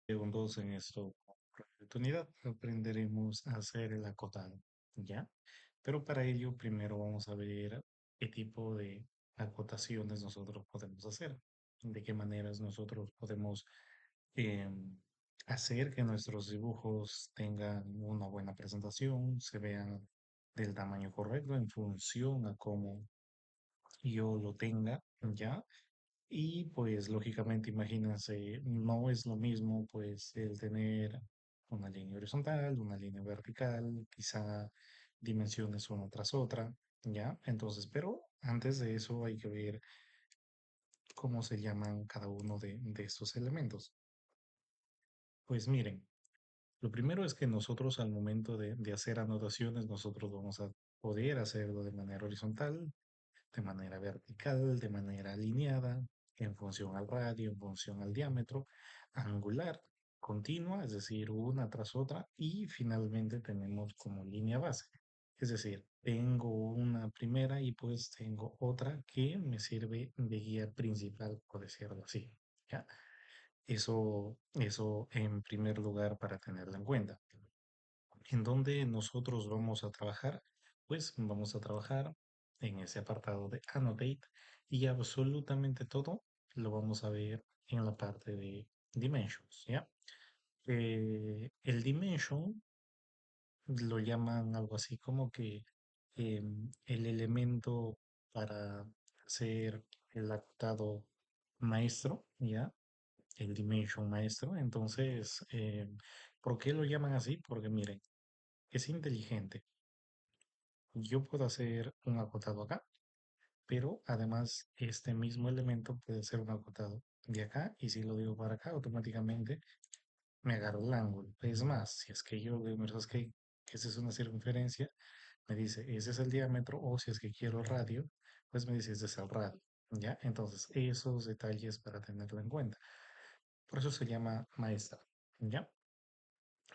Segundos en esta oportunidad aprenderemos a hacer el acotado, ¿ya? Pero para ello primero vamos a ver qué tipo de acotaciones nosotros podemos hacer, de qué maneras nosotros podemos em, hacer que nuestros dibujos tengan una buena presentación, se vean del tamaño correcto en función a cómo yo lo tenga, ¿ya? Y pues lógicamente, imagínense, no es lo mismo pues el tener una línea horizontal, una línea vertical, quizá dimensiones una tras otra, ¿ya? Entonces, pero antes de eso hay que ver cómo se llaman cada uno de estos elementos. Pues miren, lo primero es que nosotros al momento de hacer anotaciones, nosotros vamos a poder hacerlo de manera horizontal, de manera vertical, de manera alineada, en función al radio, en función al diámetro, angular, continua, es decir, una tras otra, y finalmente tenemos como línea base. Es decir, tengo una primera y pues tengo otra que me sirve de guía principal, por decirlo así. ¿Ya? Eso en primer lugar para tenerlo en cuenta. ¿En donde nosotros vamos a trabajar? Pues vamos a trabajar en ese apartado de Annotate y absolutamente todo lo vamos a ver en la parte de Dimensions, ¿ya? El Dimension lo llaman algo así como que el elemento para hacer el actado maestro, ¿ya? El Dimension maestro. Entonces, ¿por qué lo llaman así? Porque miren, es inteligente. Yo puedo hacer un acotado acá, pero además este mismo elemento puede ser un acotado de acá y si lo digo para acá, automáticamente me agarro el ángulo. Es más, si es que yo digo, "Mira, ¿sabes qué? Que esa es una circunferencia", me dice, ese es el diámetro, o si es que quiero el radio, pues me dice, ese es el radio. ¿Ya? Entonces, esos detalles para tenerlo en cuenta. Por eso se llama maestra. ¿Ya?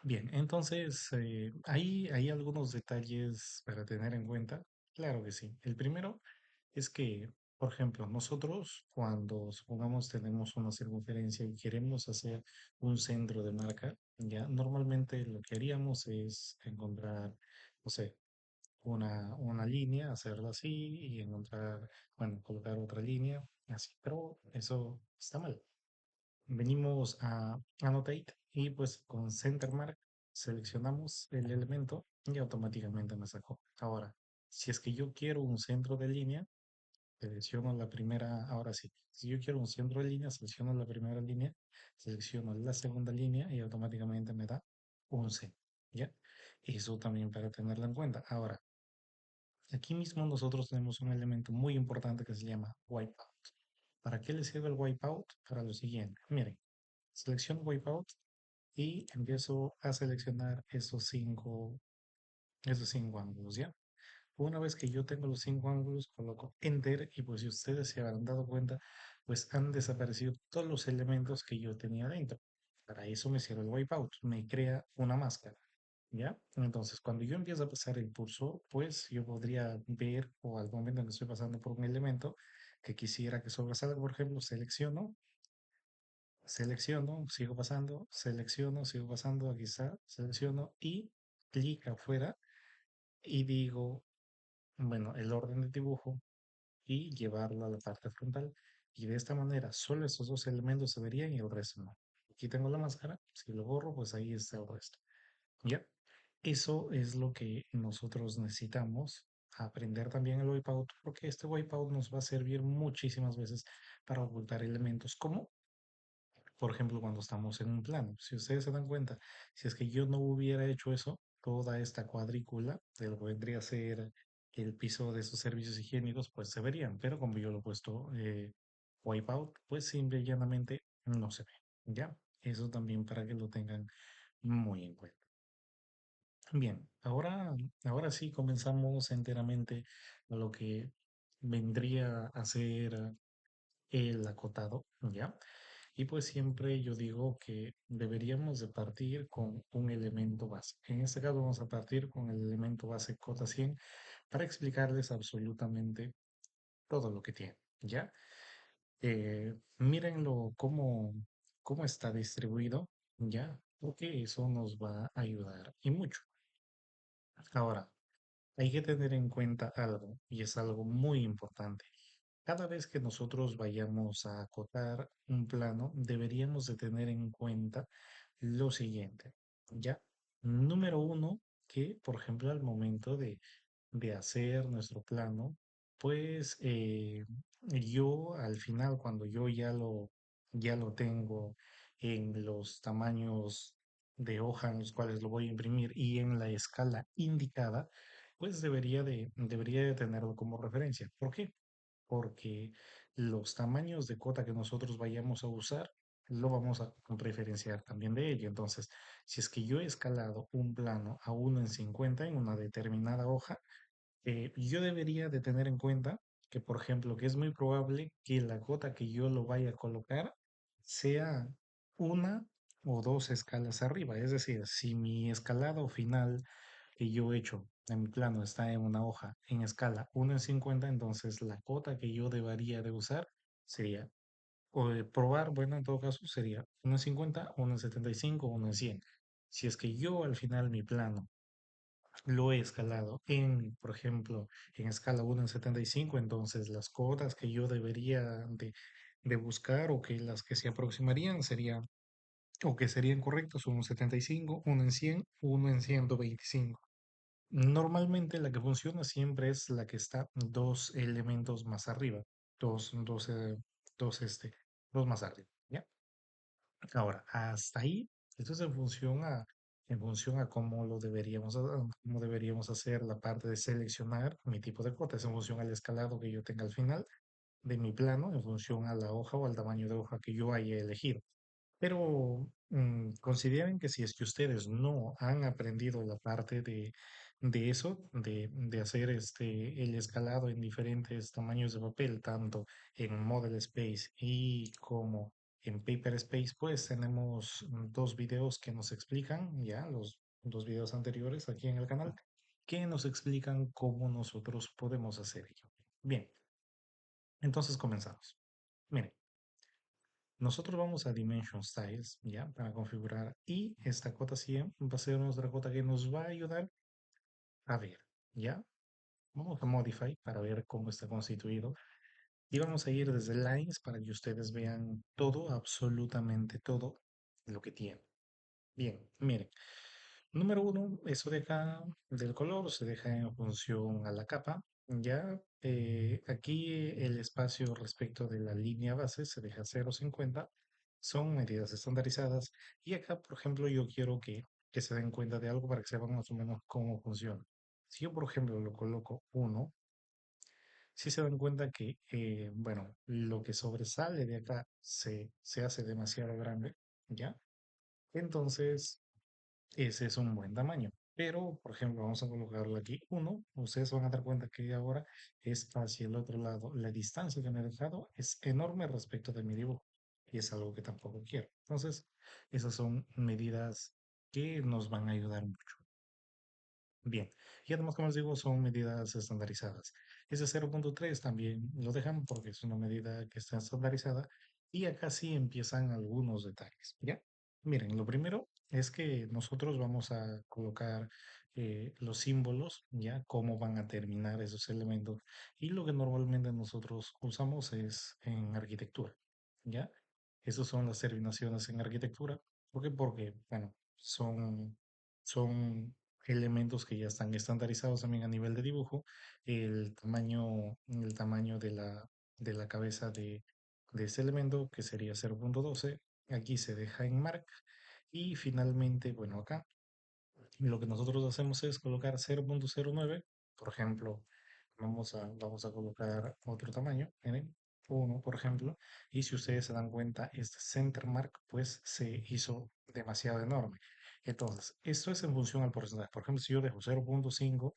Bien, entonces, hay algunos detalles para tener en cuenta. Claro que sí. El primero es que, por ejemplo, nosotros cuando supongamos tenemos una circunferencia y queremos hacer un centro de marca, ya normalmente lo que haríamos es encontrar, no sé, una línea, hacerla así y encontrar, bueno, colocar otra línea, así. Pero eso está mal. Venimos a Annotate y pues con Centermark seleccionamos el elemento y automáticamente me sacó. Ahora, si es que yo quiero un centro de línea, selecciono la primera, ahora sí, si yo quiero un centro de línea, selecciono la primera línea, selecciono la segunda línea y automáticamente me da un centro, ¿ya? Eso también para tenerlo en cuenta. Ahora, aquí mismo nosotros tenemos un elemento muy importante que se llama wipeout. ¿Para qué le sirve el wipeout? Para lo siguiente. Miren, selecciono wipeout y empiezo a seleccionar esos cinco ángulos, ¿ya? Una vez que yo tengo los cinco ángulos, coloco Enter y pues si ustedes se habrán dado cuenta, pues han desaparecido todos los elementos que yo tenía dentro. Para eso me sirve el wipeout, me crea una máscara, ¿ya? Entonces, cuando yo empiezo a pasar el pulso, pues yo podría ver o al momento en que estoy pasando por un elemento que quisiera que sobresalga, por ejemplo, selecciono, sigo pasando, selecciono, sigo pasando, aquí está, selecciono y clic afuera y digo, bueno, el orden de dibujo y llevarlo a la parte frontal. Y de esta manera, solo esos dos elementos se verían y el resto no. Aquí tengo la máscara, si lo borro, pues ahí está el resto. ¿Ya? Eso es lo que nosotros necesitamos aprender también el wipeout, porque este wipeout nos va a servir muchísimas veces para ocultar elementos como por ejemplo, cuando estamos en un plano. Si ustedes se dan cuenta, si es que yo no hubiera hecho eso, toda esta cuadrícula de lo que vendría a ser el piso de esos servicios higiénicos, pues se verían. Pero como yo lo he puesto wipeout, pues simple y llanamente no se ve. ¿Ya? Eso también para que lo tengan muy en cuenta. Bien, ahora sí comenzamos enteramente a lo que vendría a ser el acotado, ¿ya? Y pues siempre yo digo que deberíamos de partir con un elemento base. En este caso vamos a partir con el elemento base cota 100 para explicarles absolutamente todo lo que tiene, ¿ya? Mírenlo cómo está distribuido. ¿ya? Porque eso nos va a ayudar y mucho. Ahora, hay que tener en cuenta algo, y es algo muy importante. Cada vez que nosotros vayamos a acotar un plano, deberíamos de tener en cuenta lo siguiente, ¿ya? Número uno, que por ejemplo al momento de hacer nuestro plano, pues yo al final, cuando yo ya lo tengo en los tamaños de hoja en los cuales lo voy a imprimir y en la escala indicada, pues debería de tenerlo como referencia. ¿Por qué? Porque los tamaños de cota que nosotros vayamos a usar lo vamos a preferenciar también de ello. Entonces, si es que yo he escalado un plano a 1 en 50 en una determinada hoja, yo debería de tener en cuenta que, por ejemplo, que es muy probable que la cota que yo lo vaya a colocar sea una o dos escalas arriba. Es decir, si mi escalado final que yo he hecho en mi plano está en una hoja en escala 1 en 50, entonces la cota que yo debería de usar sería, o de probar, bueno, en todo caso sería 1 en 50, 1 en 75, 1 en 100. Si es que yo al final mi plano lo he escalado en, por ejemplo, en escala 1 en 75, entonces las cotas que yo debería de buscar o que las que se aproximarían serían, o que serían correctos, 1 en 75, 1 en 100, 1 en 125. Normalmente la que funciona siempre es la que está dos elementos más arriba, dos, dos, dos, dos más arriba, ¿ya? Ahora, hasta ahí, esto es en función a cómo lo deberíamos, cómo deberíamos hacer la parte de seleccionar mi tipo de cota, es en función al escalado que yo tenga al final de mi plano, en función a la hoja o al tamaño de hoja que yo haya elegido. Pero consideren que si es que ustedes no han aprendido la parte de eso, de hacer el escalado en diferentes tamaños de papel, tanto en Model Space y como en Paper Space, pues tenemos dos videos que nos explican, ya, los dos videos anteriores aquí en el canal, que nos explican cómo nosotros podemos hacer ello. Bien, entonces comenzamos. Miren. Nosotros vamos a Dimension Styles, ¿ya? Para configurar. Y esta cota 100 va a ser nuestra cota que nos va a ayudar a ver, ¿ya? Vamos a Modify para ver cómo está constituido. Y vamos a ir desde Lines para que ustedes vean todo, absolutamente todo lo que tiene. Bien, miren. Número uno, eso deja del color, se deja en función a la capa. Ya aquí el espacio respecto de la línea base se deja 0,50. Son medidas estandarizadas. Y acá, por ejemplo, yo quiero que se den cuenta de algo para que sepan más o menos cómo funciona. Si yo, por ejemplo, lo coloco 1, si se dan cuenta que, bueno, lo que sobresale de acá se hace demasiado grande, ¿ya? Entonces, ese es un buen tamaño. Pero, por ejemplo, vamos a colocarlo aquí 1. Ustedes van a dar cuenta que ahora es hacia el otro lado. La distancia que me he dejado es enorme respecto de mi dibujo. Y es algo que tampoco quiero. Entonces, esas son medidas que nos van a ayudar mucho. Bien, y además, como les digo, son medidas estandarizadas. Ese 0,3 también lo dejan porque es una medida que está estandarizada y acá sí empiezan algunos detalles, ¿ya? Miren, lo primero es que nosotros vamos a colocar los símbolos, ¿ya? Cómo van a terminar esos elementos y lo que normalmente nosotros usamos es en arquitectura, ¿ya? Esas son las terminaciones en arquitectura. ¿Por qué? Porque, bueno, son elementos que ya están estandarizados también a nivel de dibujo. El tamaño de la cabeza de este elemento, que sería 0,12, aquí se deja en mark. Y finalmente, bueno, acá lo que nosotros hacemos es colocar 0,09, por ejemplo, vamos a colocar otro tamaño, miren, 1, por ejemplo, y si ustedes se dan cuenta, este center mark pues se hizo demasiado enorme. Entonces, esto es en función al porcentaje. Por ejemplo, si yo dejo 0,5,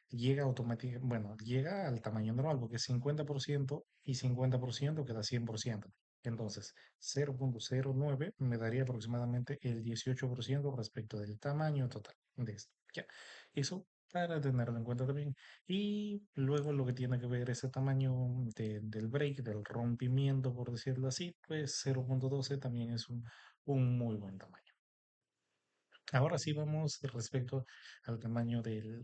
llega automáticamente, bueno, llega al tamaño normal porque es 50% y 50% queda 100%. Entonces, 0,09 me daría aproximadamente el 18% respecto del tamaño total de esto. Ya, eso para tenerlo en cuenta también. Y luego lo que tiene que ver ese tamaño del break, del rompimiento, por decirlo así, pues 0,12 también es un muy buen tamaño. Ahora sí vamos respecto al tamaño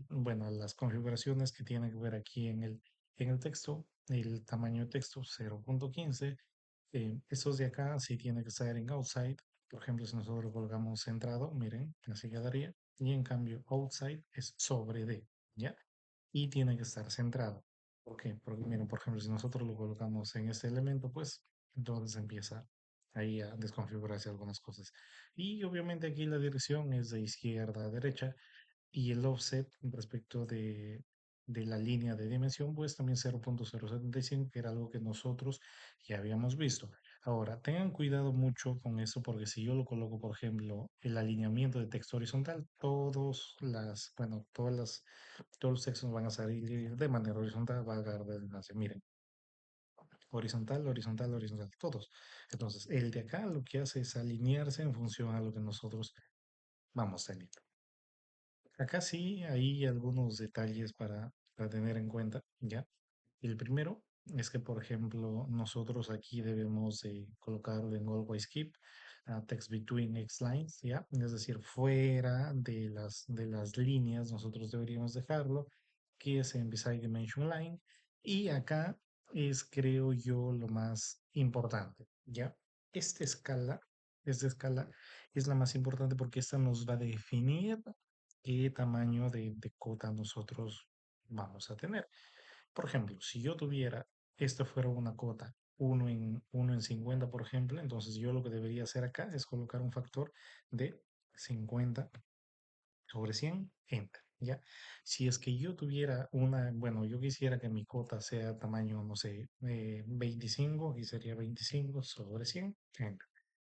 bueno, a las configuraciones que tienen que ver aquí en el texto. El tamaño de texto 0.15. Esos de acá sí tienen que estar en outside. Por ejemplo, si nosotros lo colocamos centrado, miren, así quedaría. Y en cambio, outside es sobre D, ¿ya? Y tiene que estar centrado. ¿Por qué? Porque miren, por ejemplo, si nosotros lo colocamos en este elemento, pues entonces empieza ahí a desconfigurarse algunas cosas. Y obviamente aquí la dirección es de izquierda a derecha y el offset respecto de la línea de dimensión, pues también 0.075, que era algo que nosotros ya habíamos visto. Ahora, tengan cuidado mucho con eso porque si yo lo coloco, por ejemplo, el alineamiento de texto horizontal, bueno, todos los textos van a salir de manera horizontal, va a dar redundancia. Miren, horizontal, horizontal, horizontal, todos. Entonces, el de acá lo que hace es alinearse en función a lo que nosotros vamos teniendo. Acá sí hay algunos detalles para tener en cuenta, ¿ya? El primero es que, por ejemplo, nosotros aquí debemos de colocarlo en Always Keep Text Between X Lines, ¿ya? Es decir, fuera de las líneas, nosotros deberíamos dejarlo, que es en Beside Dimension Line. Y acá es, creo yo, lo más importante, ¿ya? Esta escala, esta escala es la más importante porque esta nos va a definir qué tamaño de cota nosotros vamos a tener. Por ejemplo, si yo tuviera, esto fuera una cota, uno en 50, por ejemplo, entonces yo lo que debería hacer acá es colocar un factor de 50 sobre 100, enter, ¿ya? Si es que yo tuviera bueno, yo quisiera que mi cota sea tamaño, no sé, 25 y sería 25 sobre 100, enter.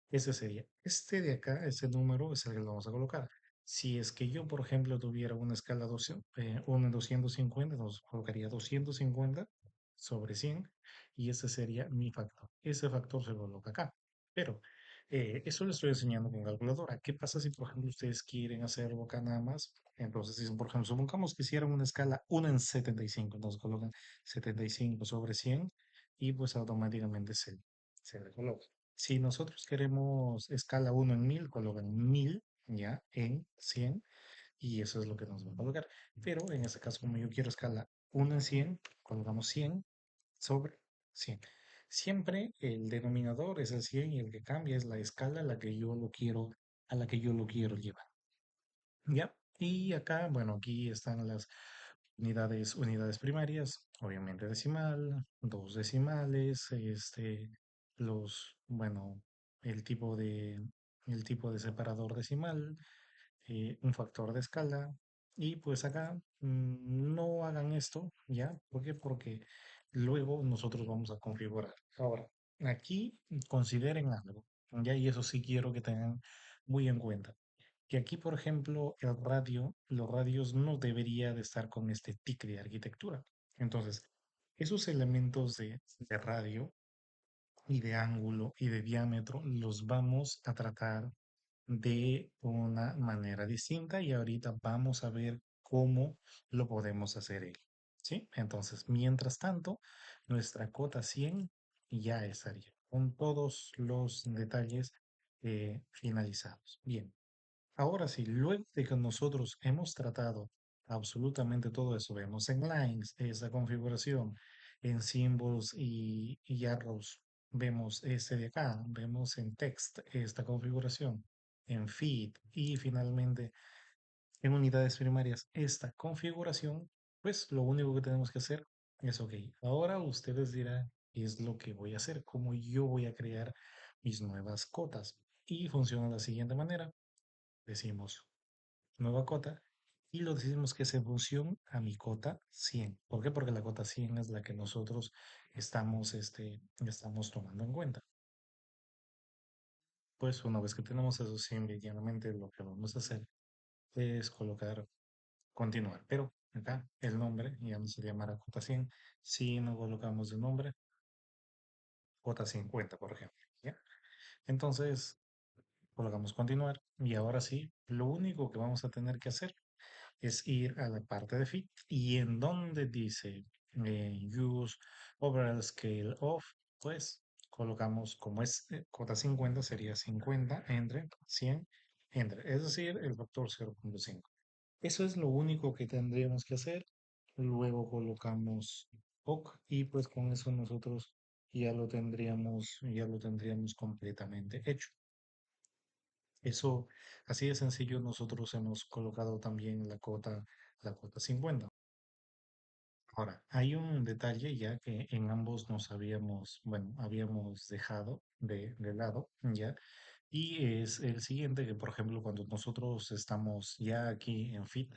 Ese sería. Este de acá, ese número es el que le vamos a colocar. Si es que yo, por ejemplo, tuviera una escala 1 en 250, entonces colocaría 250 sobre 100 y ese sería mi factor. Ese factor se coloca acá. Pero eso lo estoy enseñando con calculadora. ¿Qué pasa si, por ejemplo, ustedes quieren hacerlo acá nada más? Entonces, dicen, por ejemplo, supongamos que hicieran una escala 1 en 75, entonces colocan 75 sobre 100 y pues automáticamente se le coloca. Si nosotros queremos escala 1 en 1000, colocan 1000 ya en 100 y eso es lo que nos va a colocar. Pero en este caso, como yo quiero escala 1 en 100, colocamos 100 sobre 100. Siempre el denominador es el 100 y el que cambia es la escala a la que yo lo quiero, a la que yo lo quiero llevar. ¿Ya? Y acá, bueno, aquí están las unidades primarias, obviamente decimal, dos decimales, bueno, el tipo de, el tipo de separador decimal, un factor de escala, y pues acá no hagan esto, ¿ya? ¿Por qué? Porque luego nosotros vamos a configurar. Ahora, aquí consideren algo, ¿ya? Y eso sí quiero que tengan muy en cuenta que aquí, por ejemplo, los radios no debería de estar con este tic de arquitectura. Entonces, esos elementos de radio y de ángulo y de diámetro los vamos a tratar de una manera distinta y ahorita vamos a ver cómo lo podemos hacer él. ¿Sí? Entonces, mientras tanto, nuestra cota 100 ya estaría con todos los detalles finalizados. Bien. Ahora sí, luego de que nosotros hemos tratado absolutamente todo eso, vemos en lines esa configuración, en symbols y arrows, vemos este de acá, vemos en text esta configuración, en feed y finalmente en unidades primarias esta configuración, pues lo único que tenemos que hacer es, ok, ahora ustedes dirán qué es lo que voy a hacer, cómo yo voy a crear mis nuevas cotas. Y funciona de la siguiente manera. Decimos nueva cota y lo decimos que es en función a mi cota 100. ¿Por qué? Porque la cota 100 es la que nosotros estamos tomando en cuenta. Pues una vez que tenemos eso, simple y llanamente lo que vamos a hacer es colocar continuar. Pero acá el nombre ya no se llamará cota 100 si no colocamos el nombre cota 50, por ejemplo. ¿Ya? Entonces colocamos continuar y ahora sí, lo único que vamos a tener que hacer es ir a la parte de fit y en donde dice use overall scale of, pues colocamos como es cota 50 sería 50 entre 100 Enter, es decir, el factor 0,5. Eso es lo único que tendríamos que hacer. Luego colocamos OK y pues con eso nosotros ya lo tendríamos completamente hecho. Eso, así de sencillo, nosotros hemos colocado también la cota 50. Ahora, hay un detalle ya que en ambos nos habíamos, bueno, habíamos dejado de lado, ¿ya? Y es el siguiente, que por ejemplo, cuando nosotros estamos ya aquí en Fit,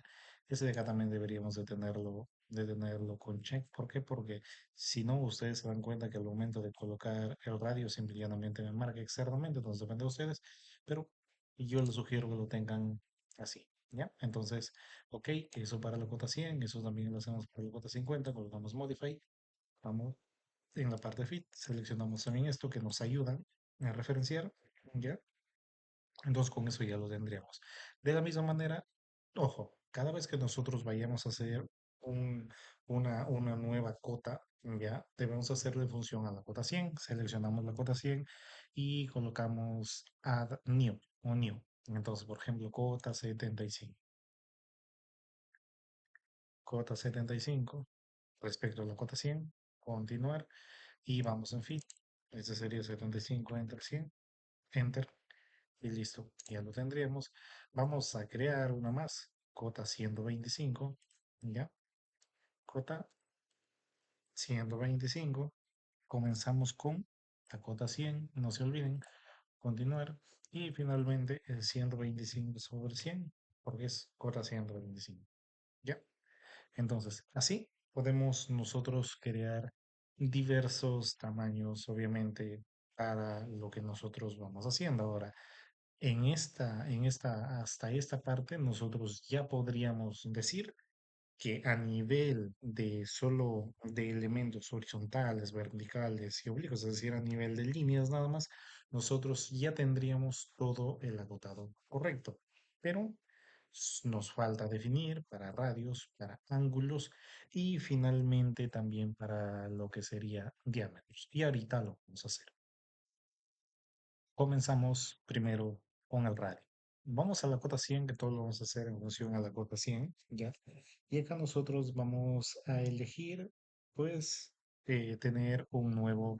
ese de acá también deberíamos de tenerlo con check. ¿Por qué? Porque si no, ustedes se dan cuenta que al momento de colocar el radio simplemente me marca externamente, entonces depende de ustedes, pero yo les sugiero que lo tengan así, ¿ya? Entonces, ok, eso para la cuota 100, eso también lo hacemos para la cuota 50, colocamos Modify, vamos en la parte Fit, seleccionamos también esto que nos ayuda a referenciar, ¿ya? Entonces con eso ya lo tendríamos. De la misma manera, ojo, cada vez que nosotros vayamos a hacer un- una nueva cota, ya debemos hacerle en función a la cota 100. Seleccionamos la cota 100 y colocamos add new o new. Entonces, por ejemplo, cota 75. Cota 75 respecto a la cota 100, continuar y vamos en fit. Este sería 75 enter 100, enter. Y listo, ya lo tendríamos. Vamos a crear una más, cota 125, ¿ya? Cota 125. Comenzamos con la cota 100, no se olviden, continuar. Y finalmente el 125 sobre 100, porque es cota 125, ¿ya? Entonces, así podemos nosotros crear diversos tamaños, obviamente, para lo que nosotros vamos haciendo ahora. Hasta esta parte, nosotros ya podríamos decir que a nivel de solo de elementos horizontales, verticales y oblicuos, es decir, a nivel de líneas nada más, nosotros ya tendríamos todo el agotado correcto. Pero nos falta definir para radios, para ángulos y finalmente también para lo que sería diámetros. Y ahorita lo vamos a hacer. Comenzamos primero con el radio. Vamos a la cota 100, que todo lo vamos a hacer en función a la cota 100, ¿ya? Y acá nosotros vamos a elegir, pues, tener un nuevo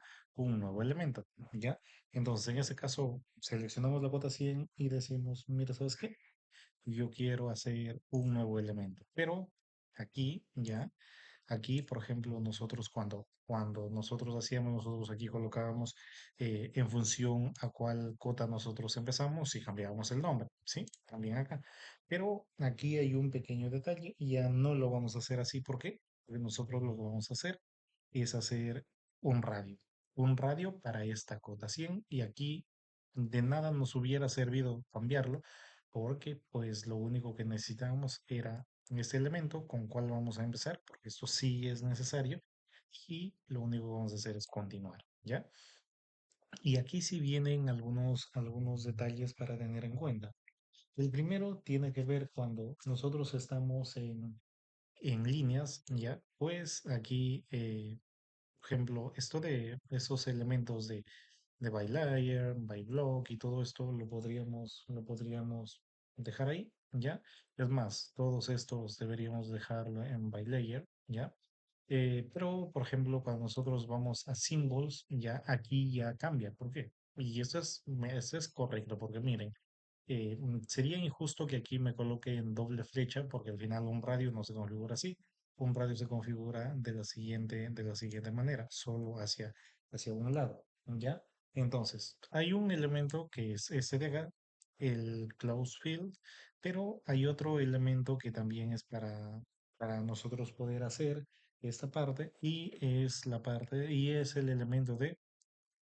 elemento, ¿ya? Entonces, en ese caso, seleccionamos la cota 100 y decimos, mira, ¿sabes qué? Yo quiero hacer un nuevo elemento, pero aquí, ¿ya? Aquí, por ejemplo, nosotros cuando nosotros hacíamos, nosotros aquí colocábamos en función a cuál cota nosotros empezamos y cambiábamos el nombre, ¿sí? También acá. Pero aquí hay un pequeño detalle y ya no lo vamos a hacer así. ¿Por qué? Porque nosotros lo que vamos a hacer es hacer un radio. Un radio para esta cota 100 y aquí de nada nos hubiera servido cambiarlo porque pues lo único que necesitábamos era este elemento con cual vamos a empezar, porque esto sí es necesario, y lo único que vamos a hacer es continuar, ¿ya? Y aquí sí vienen algunos detalles para tener en cuenta. El primero tiene que ver cuando nosotros estamos en líneas, ¿ya? Pues aquí, por ejemplo, esto de esos elementos de by layer, by block y todo esto lo podríamos dejar ahí, ¿ya? Es más, todos estos deberíamos dejarlo en by layer, ¿ya? Pero, por ejemplo, cuando nosotros vamos a symbols, ya aquí ya cambia. ¿Por qué? Y eso es correcto, porque miren, sería injusto que aquí me coloque en doble flecha, porque al final un radio no se configura así. Un radio se configura de la siguiente manera, solo hacia un lado, ¿ya? Entonces, hay un elemento que es este de acá, el close field, pero hay otro elemento que también es para nosotros poder hacer esta parte, y es el elemento de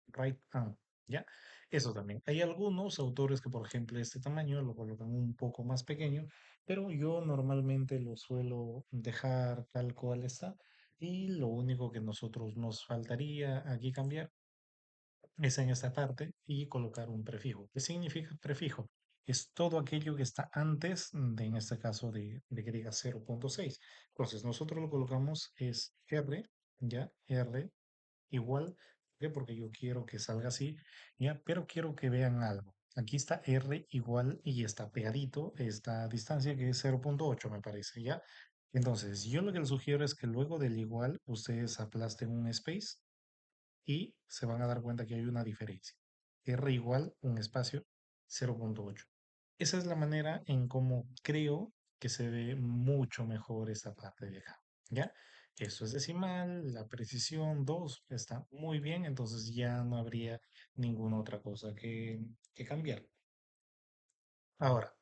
right hand, ¿ya? Eso también. Hay algunos autores que, por ejemplo, este tamaño lo colocan un poco más pequeño, pero yo normalmente lo suelo dejar tal cual está. Y lo único que nosotros nos faltaría aquí cambiar es en esta parte y colocar un prefijo. ¿Qué significa prefijo? Es todo aquello que está antes de, en este caso, de que diga 0,6. Entonces, nosotros lo colocamos es R, ¿ya? R igual, ¿por qué? Porque yo quiero que salga así, ¿ya? Pero quiero que vean algo. aquí está R igual y está pegadito esta distancia que es 0,8 me parece, ¿ya? Entonces, yo lo que les sugiero es que luego del igual ustedes aplasten un space y se van a dar cuenta que hay una diferencia. R igual un espacio 0,8. Esa es la manera en cómo creo que se ve mucho mejor esta parte de acá, ¿ya? Eso es decimal, la precisión 2 está muy bien, entonces ya no habría ninguna otra cosa que cambiar. Ahora,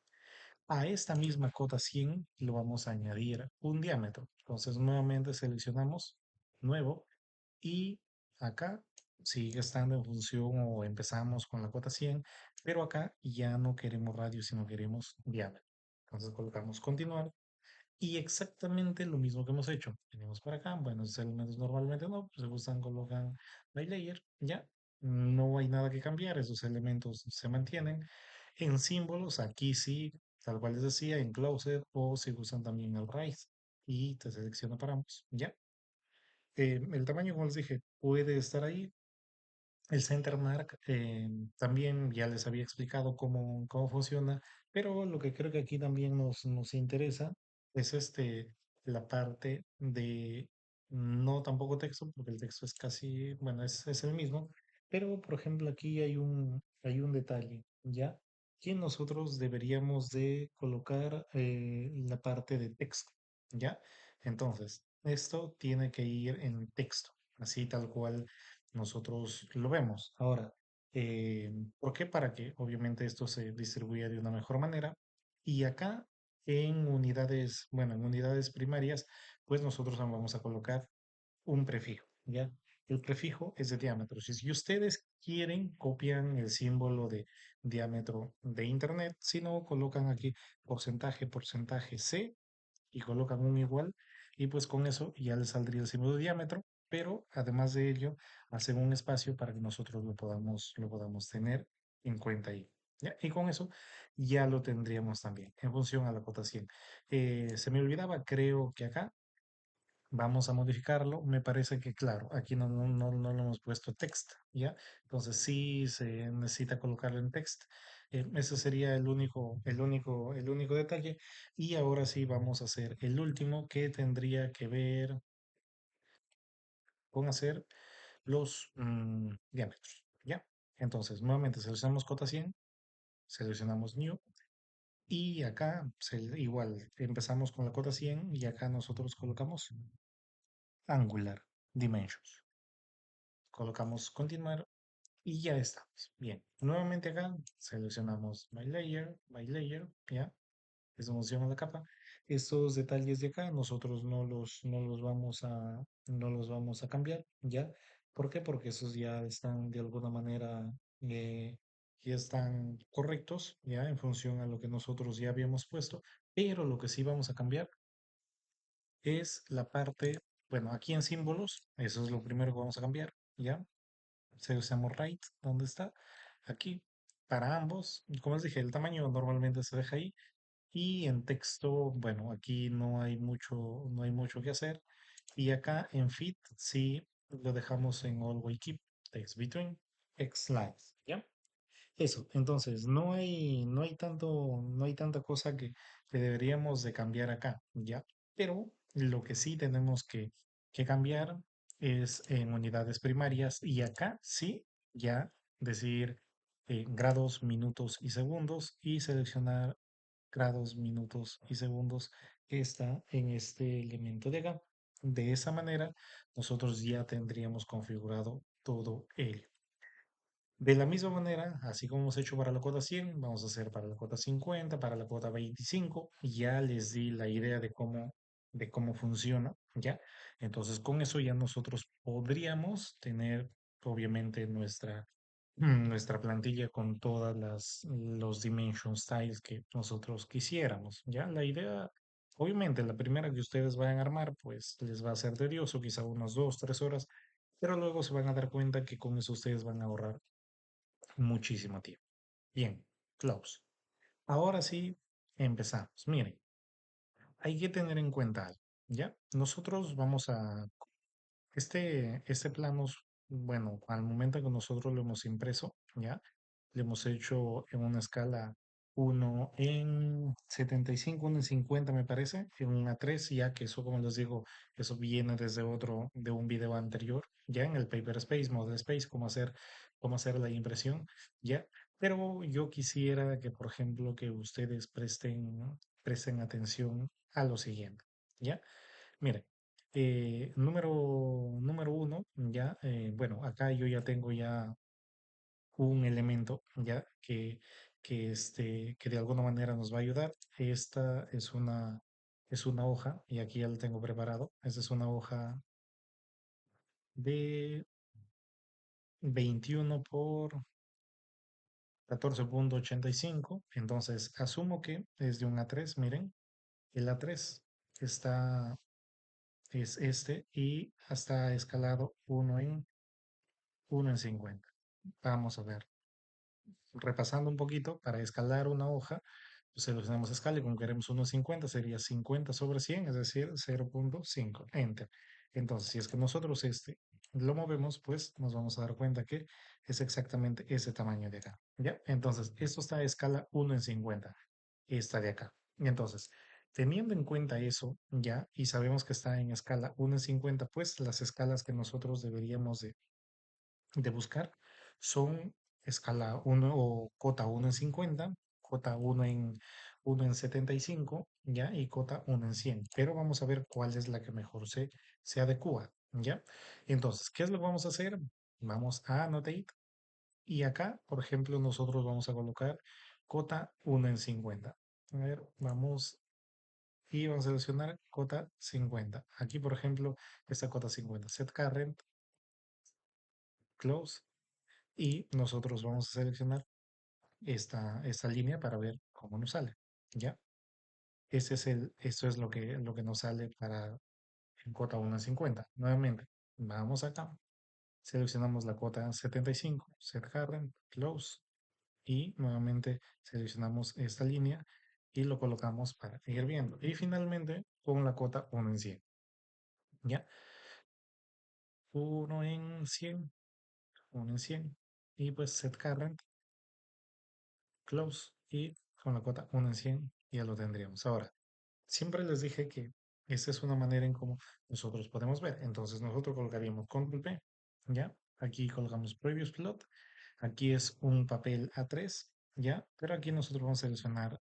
a esta misma cota 100 lo vamos a añadir un diámetro. Entonces nuevamente seleccionamos nuevo y acá sigue estando en función o empezamos con la cota 100, pero acá ya no queremos radio, sino queremos diámetro. Entonces colocamos continuar y exactamente lo mismo que hemos hecho. Venimos para acá, bueno, esos elementos normalmente no, pues se gustan, colocan by layer, ya. No hay nada que cambiar, esos elementos se mantienen. En símbolos, aquí sí, tal cual les decía, en closet o si gustan también el raíz y te selecciona para ambos, ya. El tamaño, como les dije, puede estar ahí. El Centermark también ya les había explicado cómo funciona, pero lo que creo que aquí también nos interesa es la parte de no tampoco texto, porque el texto es casi, bueno, es el mismo, pero por ejemplo aquí hay un detalle, ¿ya? Que nosotros deberíamos de colocar la parte de texto, ¿ya? Entonces, esto tiene que ir en texto, así tal cual nosotros lo vemos. Ahora, ¿por qué? Para que obviamente esto se distribuya de una mejor manera. Y acá en unidades, bueno, en unidades primarias, pues nosotros vamos a colocar un prefijo, ¿ya? El prefijo es de diámetro. Si ustedes quieren, copian el símbolo de diámetro de Internet. Si no, colocan aquí porcentaje, porcentaje C y colocan un igual y pues con eso ya les saldría el símbolo de diámetro, pero además de ello hacen un espacio para que nosotros lo podamos tener en cuenta ahí. ¿Ya? Y con eso ya lo tendríamos también en función a la cota 100. Se me olvidaba, creo que acá vamos a modificarlo. Me parece que, claro, aquí no lo hemos puesto text, ¿ya? Entonces sí se necesita colocarlo en text. Ese sería el único detalle. Y ahora sí vamos a hacer el último que tendría que ver con hacer los diámetros, ¿ya? Entonces, nuevamente seleccionamos cota 100, seleccionamos new y acá igual empezamos con la cota 100 y acá nosotros colocamos angular dimensions. Colocamos continuar y ya estamos. Bien, nuevamente acá seleccionamos by layer, ya, es función a la capa. Estos detalles de acá nosotros no los vamos a cambiar, ya. ¿Por qué? Porque esos ya están de alguna manera, ya están correctos, ya, en función a lo que nosotros ya habíamos puesto. Pero lo que sí vamos a cambiar es la parte, bueno, aquí en símbolos, eso es lo primero que vamos a cambiar, ya. Seleccionamos right, ¿dónde está? Aquí, para ambos. Como les dije, el tamaño normalmente se deja ahí. Y en texto, bueno, aquí no hay mucho que hacer. Y acá en fit, sí lo dejamos en all way keep, text between, X lines, ¿ya? Eso, entonces, no hay tanta cosa que deberíamos de cambiar acá, ¿ya? Pero lo que sí tenemos que cambiar es en unidades primarias y acá sí, ya decir grados, minutos y segundos y seleccionar grados, minutos y segundos que está en este elemento de acá. De esa manera, nosotros ya tendríamos configurado todo ello. De la misma manera, así como hemos hecho para la cuota 100, vamos a hacer para la cuota 50, para la cuota 25. Ya les di la idea de cómo funciona, ¿ya? Entonces, con eso ya nosotros podríamos tener, obviamente, nuestra plantilla con todas los dimension styles que nosotros quisiéramos, ¿ya? La idea, obviamente, la primera que ustedes vayan a armar, pues les va a ser tedioso, quizá unas 2, 3 horas, pero luego se van a dar cuenta que con eso ustedes van a ahorrar muchísimo tiempo. Bien, close. Ahora sí, empezamos. Miren, hay que tener en cuenta algo, ¿ya? Nosotros vamos a, este plano, bueno, al momento que nosotros lo hemos impreso, ¿ya? le hemos hecho en una escala uno en 75, uno en 50 me parece, en un A3, ya que eso, como les digo, eso viene desde otro, de un video anterior, ya en el Paper Space, Model Space, cómo hacer la impresión, ya. Pero yo quisiera que, por ejemplo, que ustedes presten atención a lo siguiente, ¿ya? Miren, número uno, ya, bueno, acá yo ya tengo ya un elemento ya que de alguna manera nos va a ayudar. Esta es una hoja, y aquí ya lo tengo preparado. Esta es una hoja de 21 por 14,85. Entonces, asumo que es de un A3. Miren, el A3 está, es este y está escalado uno en 50. Vamos a ver. Repasando un poquito, para escalar una hoja, pues seleccionamos escala y como queremos 1,50 sería 50 sobre 100, es decir, 0,5. Enter. Entonces, si es que nosotros lo movemos, pues nos vamos a dar cuenta que es exactamente ese tamaño de acá. ¿Ya? Entonces, esto está a escala 1 en 50, esta de acá. Y entonces, teniendo en cuenta eso ya, y sabemos que está en escala 1 en 50, pues las escalas que nosotros deberíamos de buscar son escala uno o cota 1 en 50, cota uno en 75, ¿ya? Y cota 1 en 100. Pero vamos a ver cuál es la que mejor se adecua, ¿ya? Entonces, ¿qué es lo que vamos a hacer? Vamos a Annotate y acá, por ejemplo, nosotros vamos a colocar cota 1 en 50. A ver, vamos a seleccionar cota 50. Aquí, por ejemplo, esta cota 50. Set current, close. Y nosotros vamos a seleccionar esta línea para ver cómo nos sale. ¿Ya? Esto es lo que nos sale para en cota 1 en 50. Nuevamente, vamos acá, seleccionamos la cota 75, set current, close, y nuevamente seleccionamos esta línea y lo colocamos para ir viendo. Y finalmente, con la cota 1 en 100. ¿Ya? 1 en 100, 1 en 100. Y pues set current, close, y con la cota 1 en 100 ya lo tendríamos. Ahora, siempre les dije que esa es una manera en cómo nosotros podemos ver. Entonces nosotros colocaríamos control P, ¿ya? Aquí colocamos previous plot. Aquí es un papel A3, ¿ya? Pero aquí nosotros vamos a seleccionar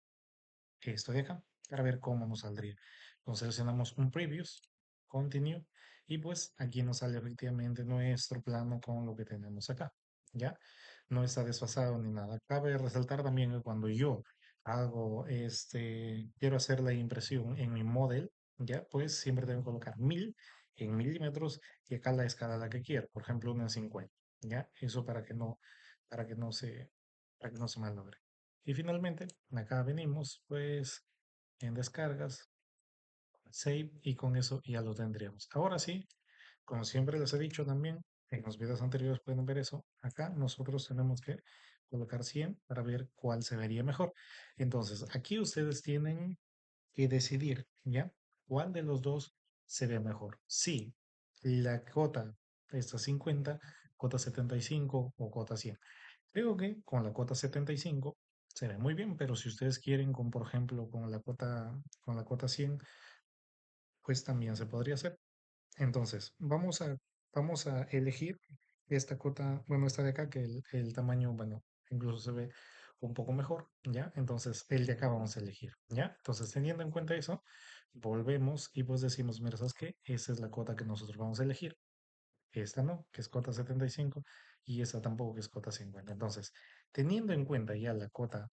esto de acá para ver cómo nos saldría. Entonces seleccionamos un previous, continue, y pues aquí nos sale efectivamente nuestro plano con lo que tenemos acá, ¿ya? No está desfasado ni nada. Cabe resaltar también que cuando yo quiero hacer la impresión en mi model, ¿ya? Pues siempre tengo que colocar 1000 en milímetros y acá la escala la que quiero, por ejemplo, 1 en 50, ¿ya? Eso para que no se, para que no se malogre. Y finalmente, acá venimos pues en descargas, save, y con eso ya lo tendríamos. Ahora sí, como siempre les he dicho también, en los videos anteriores pueden ver eso. Acá nosotros tenemos que colocar 100 para ver cuál se vería mejor. Entonces, aquí ustedes tienen que decidir, ¿ya? ¿Cuál de los dos se ve mejor? Si la cota está 50, cota 75 o cota 100. Creo que con la cota 75 se ve muy bien, pero si ustedes quieren por ejemplo, con la cota 100, pues también se podría hacer. Entonces, vamos a elegir esta cota, bueno, esta de acá, que el tamaño, bueno, incluso se ve un poco mejor, ¿ya? Entonces, el de acá vamos a elegir, ¿ya? Entonces, teniendo en cuenta eso, volvemos y pues decimos, mira, ¿sabes qué? Esa es la cota que nosotros vamos a elegir. Esta no, que es cota 75, y esa tampoco, que es cota 50. Entonces, teniendo en cuenta ya la cota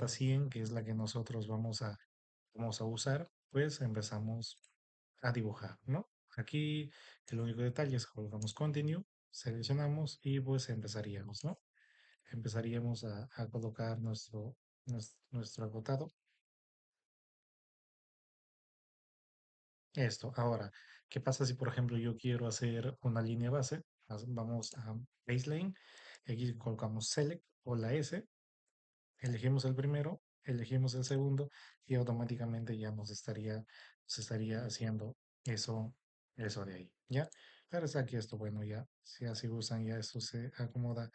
100, que es la que nosotros vamos a usar, pues empezamos a dibujar, ¿no? Aquí el único detalle es que colocamos continue, seleccionamos y pues empezaríamos, ¿no? Empezaríamos a colocar nuestro agotado. Esto. Ahora, ¿qué pasa si, por ejemplo, yo quiero hacer una línea base? Vamos a baseline, aquí colocamos select o la S, elegimos el primero, elegimos el segundo y automáticamente ya nos estaría haciendo eso de ahí, ¿ya? Claro está que esto, bueno, ya, si así usan, ya esto se acomoda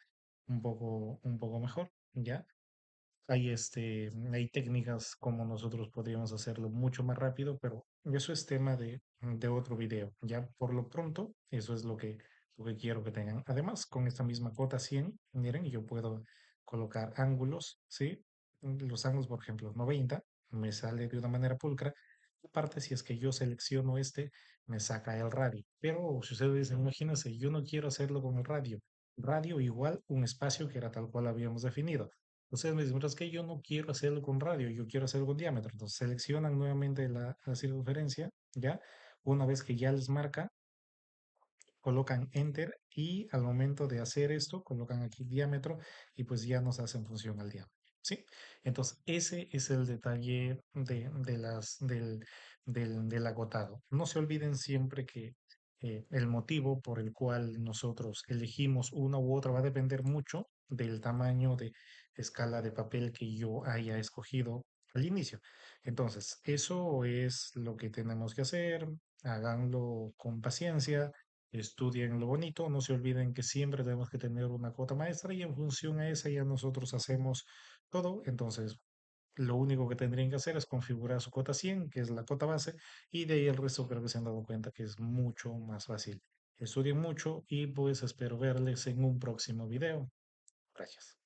un poco mejor, ¿ya? Hay técnicas como nosotros podríamos hacerlo mucho más rápido, pero eso es tema de otro video. Ya por lo pronto, eso es lo que quiero que tengan. Además, con esta misma cota 100 miren, yo puedo colocar ángulos, ¿sí? Los ángulos, por ejemplo, 90 me sale de una manera pulcra. Aparte, si es que yo selecciono este, me saca el radio. Pero si ustedes dicen, imagínense, yo no quiero hacerlo con el radio. Radio igual un espacio que era tal cual habíamos definido. Entonces me dicen, pero es que yo no quiero hacerlo con radio, yo quiero hacerlo con diámetro. Entonces seleccionan nuevamente la circunferencia, ¿ya? Una vez que ya les marca, colocan Enter y al momento de hacer esto, colocan aquí diámetro y pues ya nos hacen función al diámetro. ¿Sí? Entonces, ese es el detalle del agotado. No se olviden siempre que el motivo por el cual nosotros elegimos una u otra va a depender mucho del tamaño de escala de papel que yo haya escogido al inicio. Entonces, eso es lo que tenemos que hacer. Háganlo con paciencia, estudien lo bonito, no se olviden que siempre tenemos que tener una cuota maestra y en función a esa ya nosotros hacemos todo. Entonces, lo único que tendrían que hacer es configurar su cuota 100, que es la cuota base, y de ahí el resto creo que se han dado cuenta que es mucho más fácil. Estudien mucho y pues espero verles en un próximo video. Gracias.